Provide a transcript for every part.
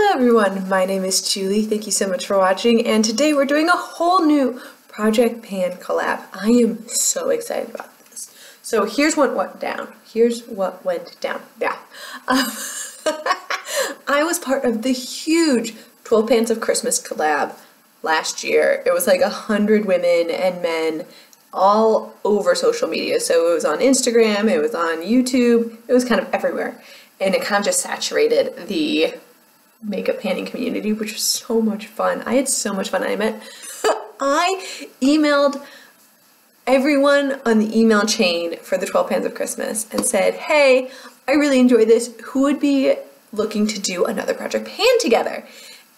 Hello everyone, my name is Julie. Thank you so much for watching, and today we're doing a whole new Project Pan collab. I am so excited about this. So here's what went down. Yeah. I was part of the huge 12 Pans of Christmas collab last year. It was like 100 women and men all over social media. So it was on Instagram, it was on YouTube, it was kind of everywhere. And it kind of just saturated the makeup panning community, which was so much fun. I had so much fun. I emailed everyone on the email chain for the 12 Pans of Christmas and said, hey, I really enjoyed this. Who would be looking to do another Project Pan together?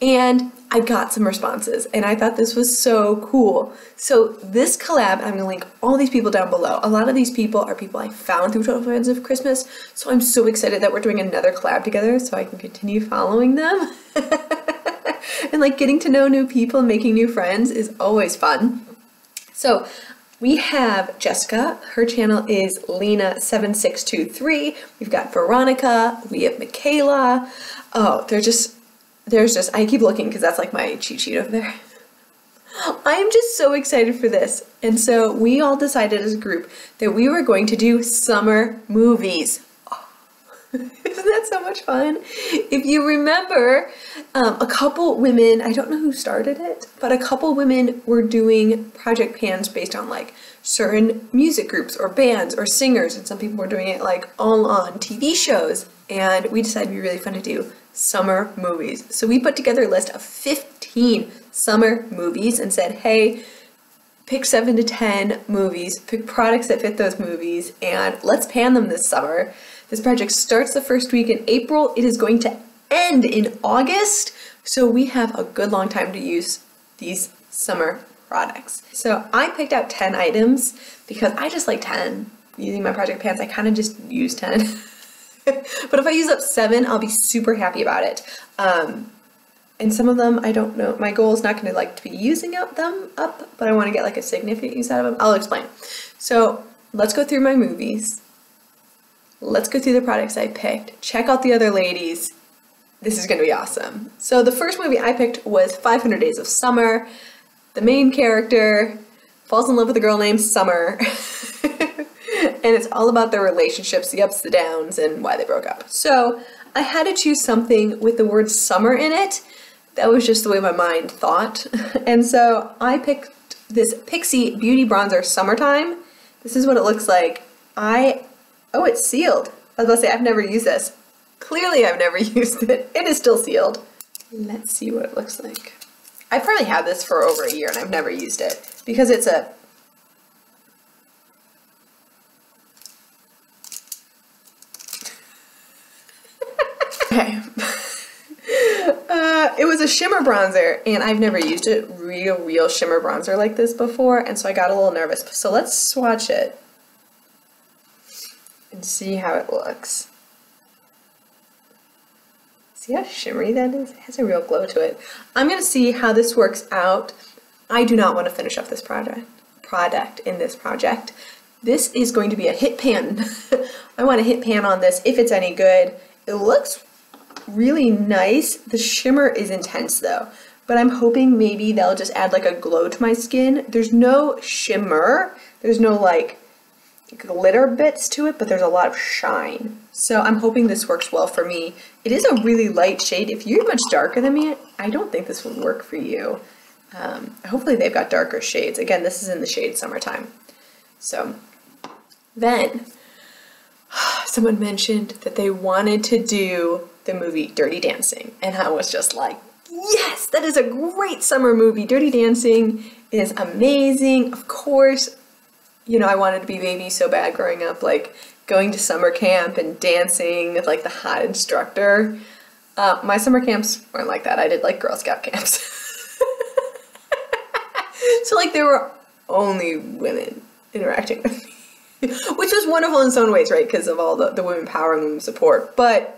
And I got some responses, and I thought this was so cool. So this collab, I'm gonna link all these people down below. A lot of these people are people I found through 12 Pans of Christmas, so I'm so excited that we're doing another collab together so I can continue following them. And like getting to know new people and making new friends is always fun. So we have Jessica, her channel is Lena7623. We've got Veronika, we have Michaela. Oh, there's just, I keep looking because that's like my cheat sheet over there. I'm just so excited for this. And so we all decided as a group that we were going to do summer movies. Oh, isn't that so much fun? If you remember, a couple women, I don't know who started it, but a couple women were doing Project Pans based on like certain music groups or bands or singers, and some people were doing it like all on TV shows. And we decided it'd be really fun to do summer movies. So we put together a list of 15 summer movies and said, hey, pick 7 to 10 movies, pick products that fit those movies, and let's pan them this summer. This project starts the first week in April. It is going to end in August. So we have a good long time to use these summer products. So I picked out 10 items because I just like 10. Using my Project Pans, I kind of just use 10. But if I use up 7, I'll be super happy about it. And some of them, I don't know. My goal is not going to like to be using them up, but I want to get like a significant use out of them. I'll explain. So let's go through my movies. Let's go through the products I picked. Check out the other ladies. This is going to be awesome. So the first movie I picked was 500 Days of Summer. The main character falls in love with a girl named Summer. And it's all about their relationships, the ups, the downs, and why they broke up. So I had to choose something with the word summer in it. That was just the way my mind thought. And so I picked this Pixie Beauty Bronzer Summertime. This is what it looks like. Oh, it's sealed. I was about to say, I've never used this. Clearly I've never used it. It is still sealed. Let's see what it looks like. I've probably had this for over a year and I've never used it because it's a okay. It was a shimmer bronzer, and I've never used a real shimmer bronzer like this before, and so I got a little nervous. So let's swatch it and see how it looks. See how shimmery that is? It has a real glow to it. I'm going to see how this works out. I do not want to finish up this product in this project. This is going to be a hit pan. I want a hit pan on this if it's any good. It looks really nice. The shimmer is intense though, but I'm hoping maybe they'll just add like a glow to my skin. There's no shimmer, there's no like glitter bits to it, but there's a lot of shine. So I'm hoping this works well for me. It is a really light shade. If you're much darker than me, I don't think this would work for you. Hopefully they've got darker shades. Again, this is in the shade Summertime. So then someone mentioned that they wanted to do the movie Dirty Dancing, and I was just like, yes, that is a great summer movie. Dirty Dancing is amazing. Of course, you know, I wanted to be Baby so bad growing up, like going to summer camp and dancing with like the hot instructor. My summer camps weren't like that. I did like Girl Scout camps. So like there were only women interacting with me. Which was wonderful in its own ways, right? Because of all the women power and women support. But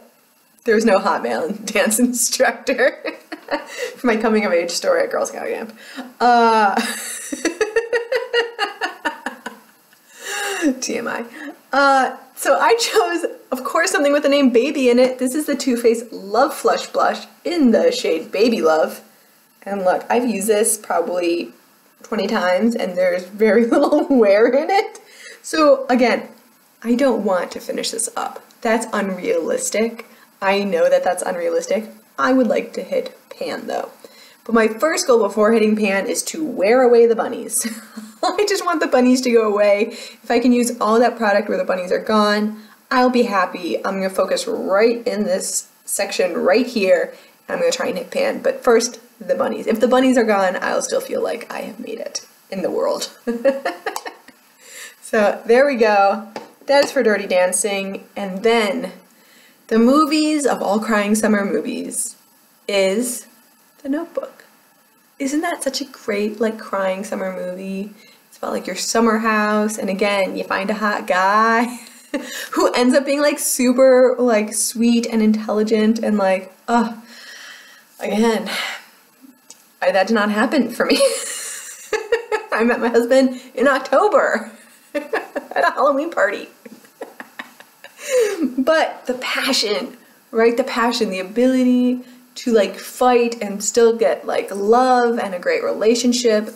there was no hot male dance instructor for my coming of age story at Girl Scout camp. TMI. So I chose, of course, something with the name Baby in it. This is the Too Faced Love Flush Blush in the shade Baby Love. And look, I've used this probably 20 times and there's very little wear in it. So again, I don't want to finish this up. That's unrealistic. I know that that's unrealistic. I would like to hit pan though. But my first goal before hitting pan is to wear away the bunnies. I just want the bunnies to go away. If I can use all that product where the bunnies are gone, I'll be happy. I'm going to focus right in this section right here. And I'm going to try and hit pan. But first, the bunnies. If the bunnies are gone, I'll still feel like I have made it in the world. So there we go. That's for Dirty Dancing. And then the movies of all crying summer movies is The Notebook. Isn't that such a great like crying summer movie? It's about like your summer house, and again, you find a hot guy who ends up being like super like sweet and intelligent and like, oh, again, that did not happen for me. I met my husband in October at a Halloween party. But the passion, right? The passion, the ability to like fight and still get like love and a great relationship.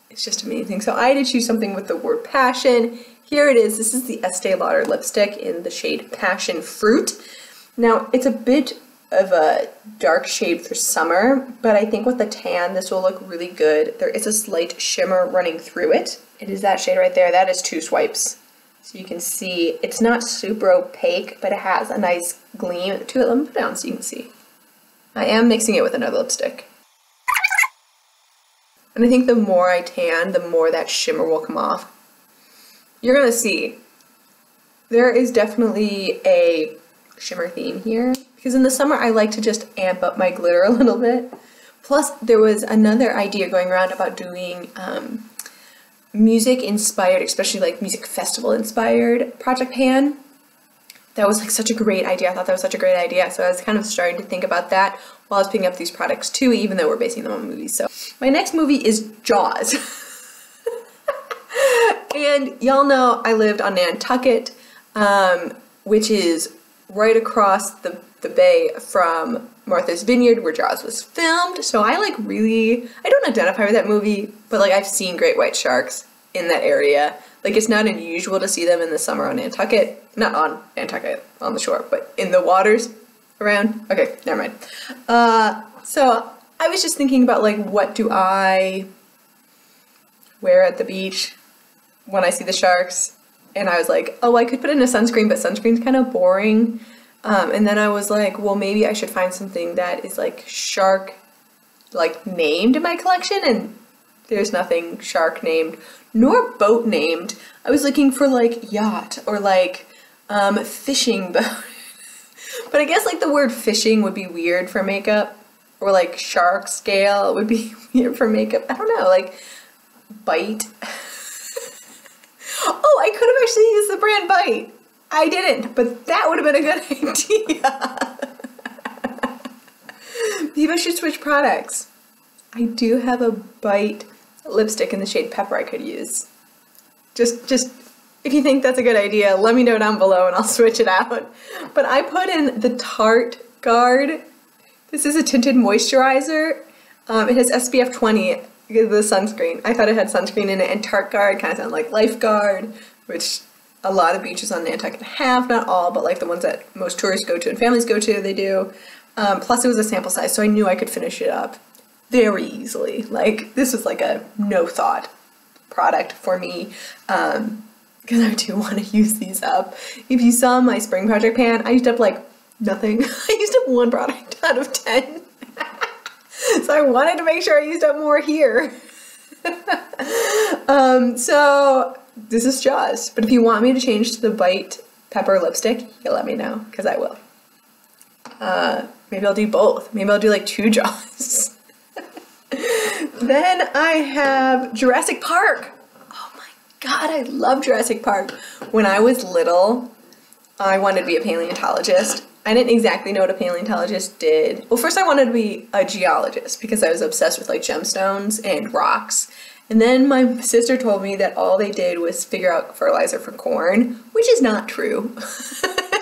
It's just amazing. So I had to choose something with the word passion. Here it is. This is the Estee Lauder lipstick in the shade Passion Fruit. Now it's a bit of a dark shade for summer, but I think with the tan this will look really good. There is a slight shimmer running through it. It is that shade right there. That is 2 swipes. So you can see it's not super opaque, but it has a nice gleam to it. Let me put it on so you can see. I am mixing it with another lipstick. And I think the more I tan, the more that shimmer will come off. You're gonna see there is definitely a shimmer theme here, because in the summer I like to just amp up my glitter a little bit. Plus there was another idea going around about doing music inspired, especially like music festival inspired project pan. That was like such a great idea. I thought that was such a great idea. So I was kind of starting to think about that while I was picking up these products too, even though we're basing them on movies. So my next movie is Jaws. And y'all know I lived on Nantucket, which is right across the bay from Martha's Vineyard where Jaws was filmed. So I like really, I don't identify with that movie, but like I've seen great white sharks in that area. Like it's not unusual to see them in the summer on Nantucket. Not on Nantucket, on the shore, but in the waters around. Okay, never mind. So I was just thinking about like what do I wear at the beach when I see the sharks? And I was like, oh, I could put in a sunscreen, but sunscreen's kind of boring. And then I was like, well, maybe I should find something that is like shark like named in my collection, and there's nothing shark named nor boat named. I was looking for like yacht or like fishing boat. But I guess like the word fishing would be weird for makeup, or like shark scale would be weird for makeup. I don't know, like bite. Oh, I could have actually used the brand Bite. I didn't, but that would have been a good idea. Maybe I should switch products. I do have a Bite lipstick in the shade Pepper I could use. Just if you think that's a good idea, let me know down below and I'll switch it out. But I put in the Tarte Guard. This is a tinted moisturizer. It has SPF 20, the sunscreen. I thought it had sunscreen in it, and Tarte Guard kind of sound like Lifeguard, which a lot of beaches on Nantucket have, not all, but like the ones that most tourists go to and families go to, they do. Plus it was a sample size, so I knew I could finish it up very easily. Like this was like a no thought product for me, because I do want to use these up. If you saw my spring project pan, I used up like nothing. I used up 1 product out of 10. So I wanted to make sure I used up more here. So this is Jaws, but if you want me to change to the Bite Pepper lipstick, you let me know, because I will. Maybe I'll do both. Maybe I'll do like 2 Jaws. Then I have Jurassic Park. Oh my god, I love Jurassic Park. When I was little, I wanted to be a paleontologist. I didn't exactly know what a paleontologist did. Well, first I wanted to be a geologist because I was obsessed with like gemstones and rocks. And then my sister told me that all they did was figure out fertilizer for corn, which is not true.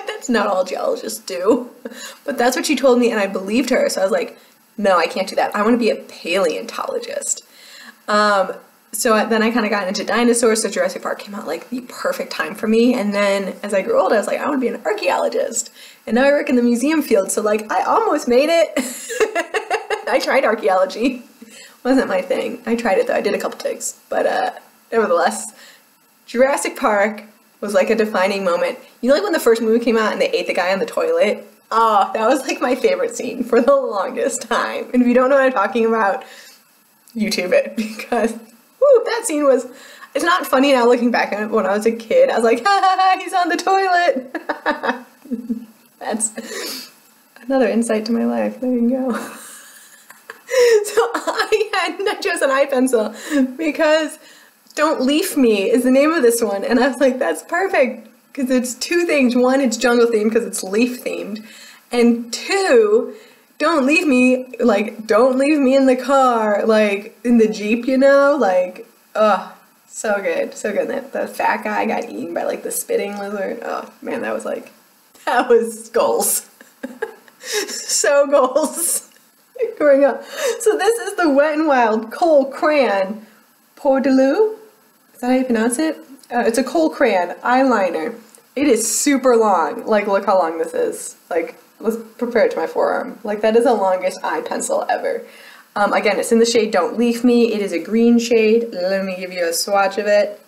That's not all geologists do. But that's what she told me, and I believed her. So I was like, no, I can't do that. I want to be a paleontologist. Then I kind of got into dinosaurs, so Jurassic Park came out like the perfect time for me. And then as I grew older, I was like, I want to be an archaeologist. And now I work in the museum field, so like I almost made it. I tried archaeology. Wasn't my thing. I tried it though. I did a couple digs. But nevertheless, Jurassic Park was like a defining moment. You know, like when the first movie came out and they ate the guy on the toilet? Oh, that was like my favorite scene for the longest time. And if you don't know what I'm talking about, YouTube it, because woo, that scene was, it's not funny now looking back on it, but when I was a kid, I was like, ha ha ha, he's on the toilet. That's another insight to my life. There you go. So I chose an eye pencil because Don't Leaf Me is the name of this one. And I was like, that's perfect because it's two things. One, it's jungle themed because it's leaf themed. And two, don't leave me, like, don't leave me in the car, like, in the Jeep, you know? Like, oh, so good, so good. The fat guy got eaten by, like, the spitting lizard. Oh, man, that was goals. So goals growing up. So this is the Wet n Wild Kohl Crayon Pordelou. Is that how you pronounce it? It's a Kohl Crayon eyeliner. It is super long. Like, look how long this is. Like, let's compare it to my forearm. Like, that is the longest eye pencil ever. Again, it's in the shade Don't Leave Me. It is a green shade. Let me give you a swatch of it.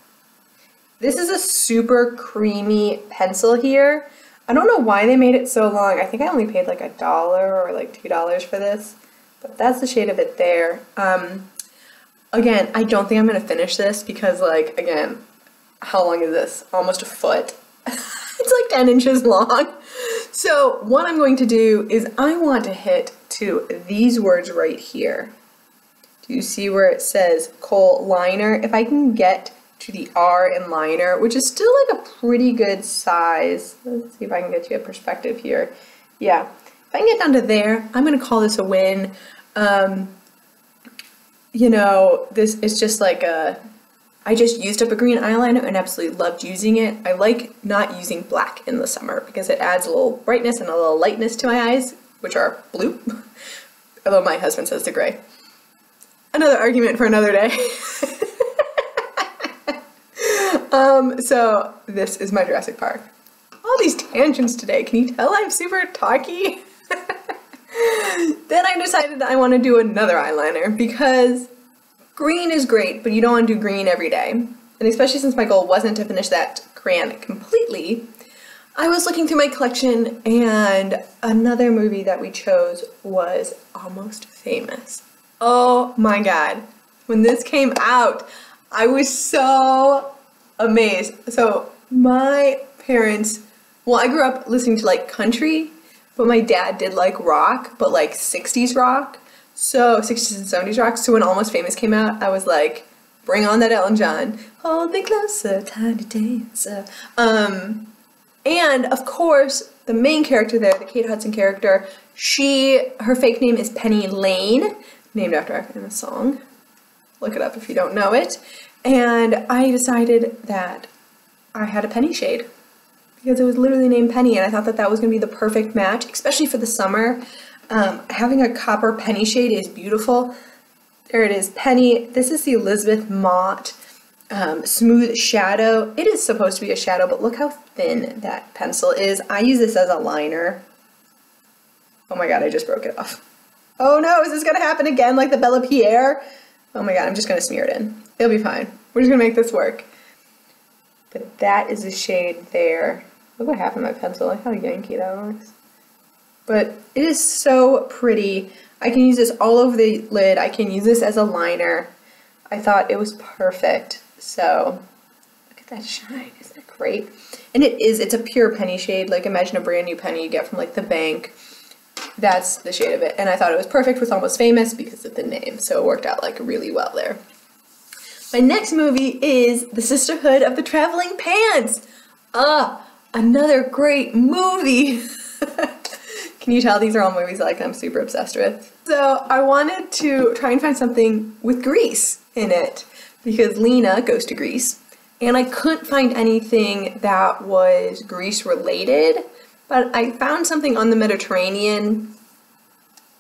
This is a super creamy pencil here. I don't know why they made it so long. I think I only paid like $1 or like $2 for this. But that's the shade of it there. Again, I don't think I'm going to finish this because, like, again, how long is this? Almost a foot. It's like 10 inches long. So what I'm going to do is I want to hit to these words right here. Do you see where it says Kohl liner? If I can get to the R in liner, which is still like a pretty good size. Let's see if I can get you a perspective here. Yeah, if I can get down to there, I'm going to call this a win. You know, this is just like I just used up a green eyeliner and absolutely loved using it. I like not using black in the summer because it adds a little brightness and a little lightness to my eyes, which are blue. Although my husband says they're gray. Another argument for another day. So this is my Jurassic Park. All these tangents today. Can you tell I'm super talky? Then I decided I want to do another eyeliner because green is great, but you don't want to do green every day. And especially since my goal wasn't to finish that crayon completely, I was looking through my collection and another movie that we chose was Almost Famous. Oh my God. When this came out, I was so amazed. So my parents, well, I grew up listening to like country, but my dad did like rock, but like 60s rock. So 60s and 70s rock. So when Almost Famous came out, I was like, bring on that Elton John. Hold me closer, tiny dancer. And of course, the main character there, the Kate Hudson character, her fake name is Penny Lane, named after a famous song. Look it up if you don't know it. And I decided that I had a penny shade because it was literally named Penny, and I thought that that was going to be the perfect match, especially for the summer. Having a copper penny shade is beautiful. There it is, Penny. This is the Elizabeth Mott Smooth Shadow. It is supposed to be a shadow, but look how thin that pencil is. I use this as a liner. Oh my God, I just broke it off. Oh no, is this going to happen again like the Bella Pierre? Oh my God, I'm just going to smear it in. It'll be fine. We're just going to make this work. But that is the shade there. Look what happened to my pencil. Look how Yankee that looks. But it is so pretty. I can use this all over the lid. I can use this as a liner. I thought it was perfect. So look at that shine. Isn't that great? And it's a pure penny shade. Like imagine a brand new penny you get from like the bank. That's the shade of it. And I thought it was perfect with Almost Famous because of the name. So it worked out like really well there. My next movie is The Sisterhood of the Traveling Pants. Another great movie. Can you tell these are all movies like I'm super obsessed with? So I wanted to try and find something with grease in it because Lena goes to Greece, and I couldn't find anything that was Greece related, but I found something on the Mediterranean.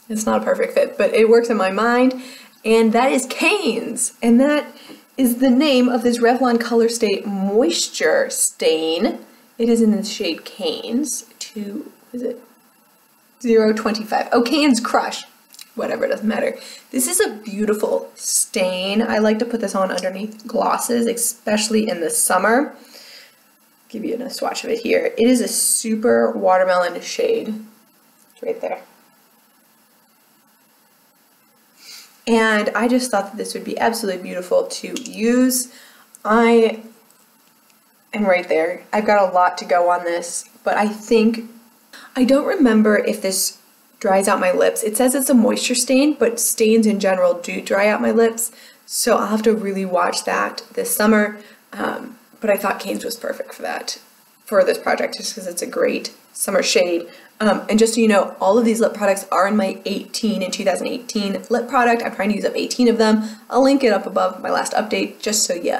It's not a perfect fit, but it works in my mind, and that is Cane's, and that is the name of this Revlon Color Stay Moisture Stain. It is in the shade Cane's, is it 025? Oh, Cane's Crush. Whatever, it doesn't matter. This is a beautiful stain. I like to put this on underneath glosses, especially in the summer. Give you a swatch of it here. It is a super watermelon shade. It's right there. And I just thought that this would be absolutely beautiful to use. I am right there. I've got a lot to go on this, but I don't remember if this dries out my lips. It says it's a moisture stain, but stains in general do dry out my lips, so I'll have to really watch that this summer. But I thought Cane's was perfect for that, for this project, just because it's a great summer shade. And just so you know, all of these lip products are in my 2018 lip product. I'm trying to use up 18 of them. I'll link it up above my last update, just so you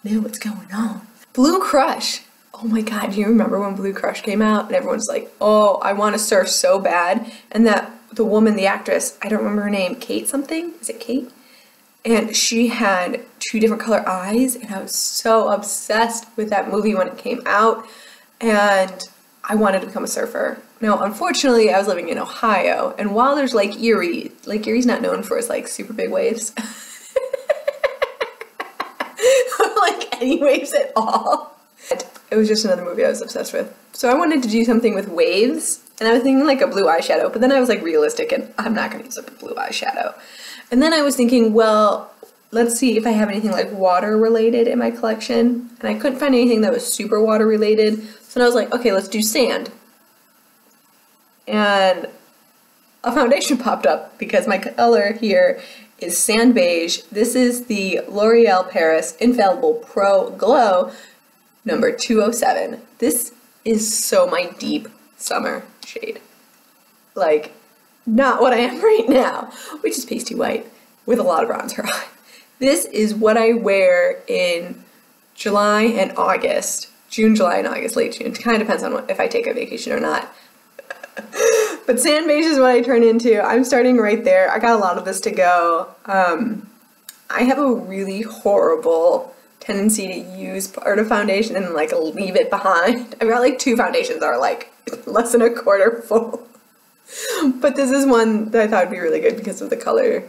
know what's going on. Blue Crush. Oh my god, do you remember when Blue Crush came out and everyone's like, oh, I want to surf so bad, and that the woman, the actress, I don't remember her name, Kate something? Is it Kate? And she had 2 different color eyes, and I was so obsessed with that movie when it came out, and I wanted to become a surfer. Now, unfortunately, I was living in Ohio, and while there's Lake Erie's not known for its like super big waves. Or like any waves at all. It was just another movie I was obsessed with. So I wanted to do something with waves, and I was thinking like a blue eyeshadow, but then I was like realistic, and I'm not gonna use up a blue eyeshadow. And then I was thinking, well, let's see if I have anything like water related in my collection, and I couldn't find anything that was super water related. So I was like, okay, let's do sand. And a foundation popped up because my color here is Sand Beige. This is the L'Oreal Paris Infallible Pro Glow number 207. This is so my deep summer shade. Like, not what I am right now, which is pasty white with a lot of bronzer on. This is what I wear in July and August. June, July, and August, late June. It kind of depends on if I take a vacation or not. But Sand Beige is what I turn into. I'm starting right there. I got a lot of this to go. I have a really horrible tendency to use part of foundation and like leave it behind. I've got like 2 foundations that are like less than a quarter full. But this is one that I thought would be really good because of the color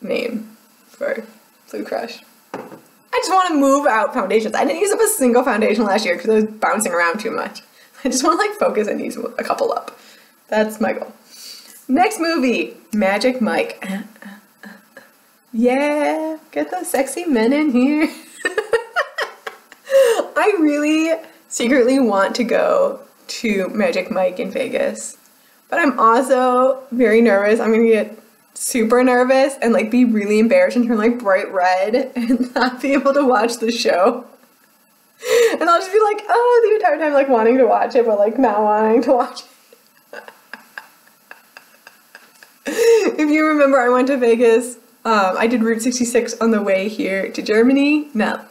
name for Blue Crush. I just want to move out foundations. I didn't use up a single foundation last year because I was bouncing around too much. I just want to like focus and use a couple up. That's my goal. Next movie, Magic Mike. Yeah, get those sexy men in here. I really secretly want to go to Magic Mike in Vegas, but I'm also very nervous. I'm gonna get super nervous and like be really embarrassed and turn like bright red and not be able to watch the show. And I'll just be like, oh, the entire time like wanting to watch it, but like not wanting to watch it. If you remember, I went to Vegas. I did Route 66 on the way here to Germany. No,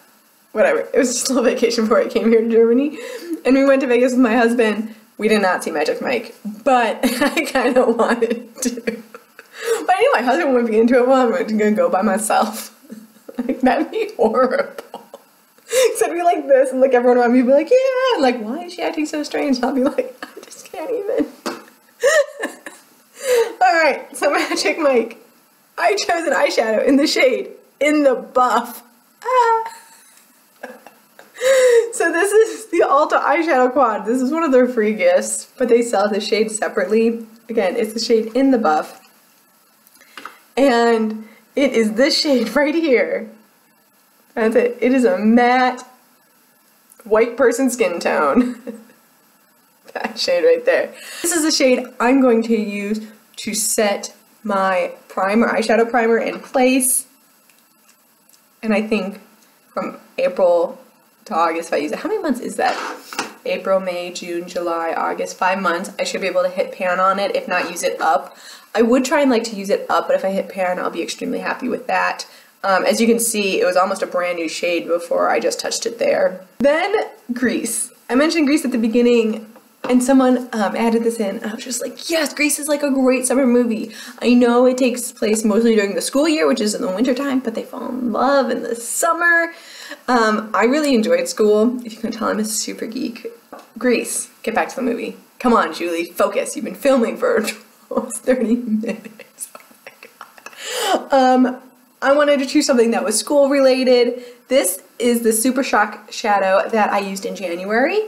whatever. It was just a little vacation before I came here to Germany. And we went to Vegas with my husband. We did not see Magic Mike, but I kind of wanted to. But I knew my husband wouldn't be into it. Well, I'm going to go by myself. Like, that'd be horrible. So I'd be like this, and like everyone around me would be like, yeah, and like, why is she acting so strange? And I'll be like, I just can't even. Alright, so Magic Mike. I chose an eyeshadow in the shade, In the Buff. Ah. So this is the Ulta Eyeshadow Quad. This is one of their free gifts, but they sell the shade separately. Again, it's the shade In the Buff. And it is this shade right here. That's it. It is a matte white person skin tone. That shade right there. This is the shade I'm going to use to set my primer, eyeshadow primer in place. And I think from April to August, if I use it, how many months is that? April, May, June, July, August, 5 months. I should be able to hit pan on it, if not use it up. I would try and like to use it up, but if I hit pan, I'll be extremely happy with that. As you can see, it was almost a brand new shade before I just touched it there. Then Grease. I mentioned Grease at the beginning and someone added this in. I was just like, yes, Grease is like a great summer movie. I know it takes place mostly during the school year, which is in the winter time, but they fall in love in the summer. I really enjoyed school. If you can tell, I'm a super geek. Grease, get back to the movie. Come on, Julie, focus. You've been filming for almost 30 minutes. Oh my God. I wanted to choose something that was school related. This is the Super Shock shadow that I used in January.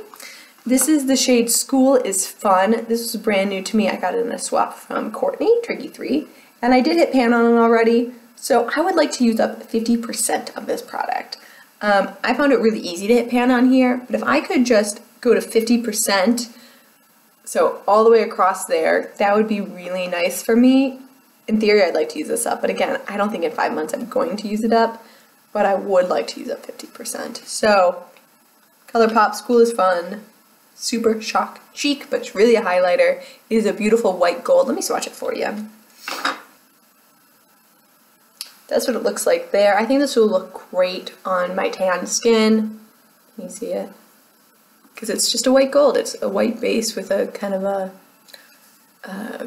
This is the shade School is Fun. This was brand new to me. I got it in a swap from Courtney, Tricky 3, and I did hit pan on it already. So I would like to use up 50% of this product. I found it really easy to hit pan on here, but if I could just go to 50%, so all the way across there, that would be really nice for me. In theory, I'd like to use this up, but again, I don't think in 5 months I'm going to use it up, but I would like to use up 50%. So, ColourPop School is Fun, Super Shock Chic, but it's really a highlighter. It is a beautiful white gold. Let me swatch it for you. That's what it looks like there. I think this will look great on my tan skin. Can you see it? Because it's just a white gold. It's a white base with a kind of a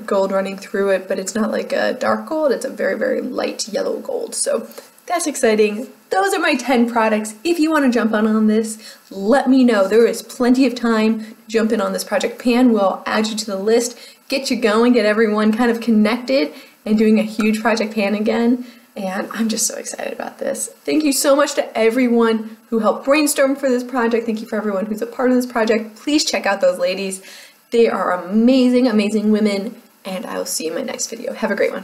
gold running through it, but it's not like a dark gold. It's a very, very light yellow gold. So that's exciting. Those are my 10 products. If you want to jump on this, let me know. There is plenty of time to jump in on this project pan. We'll add you to the list, get you going, get everyone kind of connected and doing a huge project pan again. And I'm just so excited about this. Thank you so much to everyone who helped brainstorm for this project. Thank you for everyone who's a part of this project. Please check out those ladies. They are amazing, amazing women, and I will see you in my next video. Have a great one.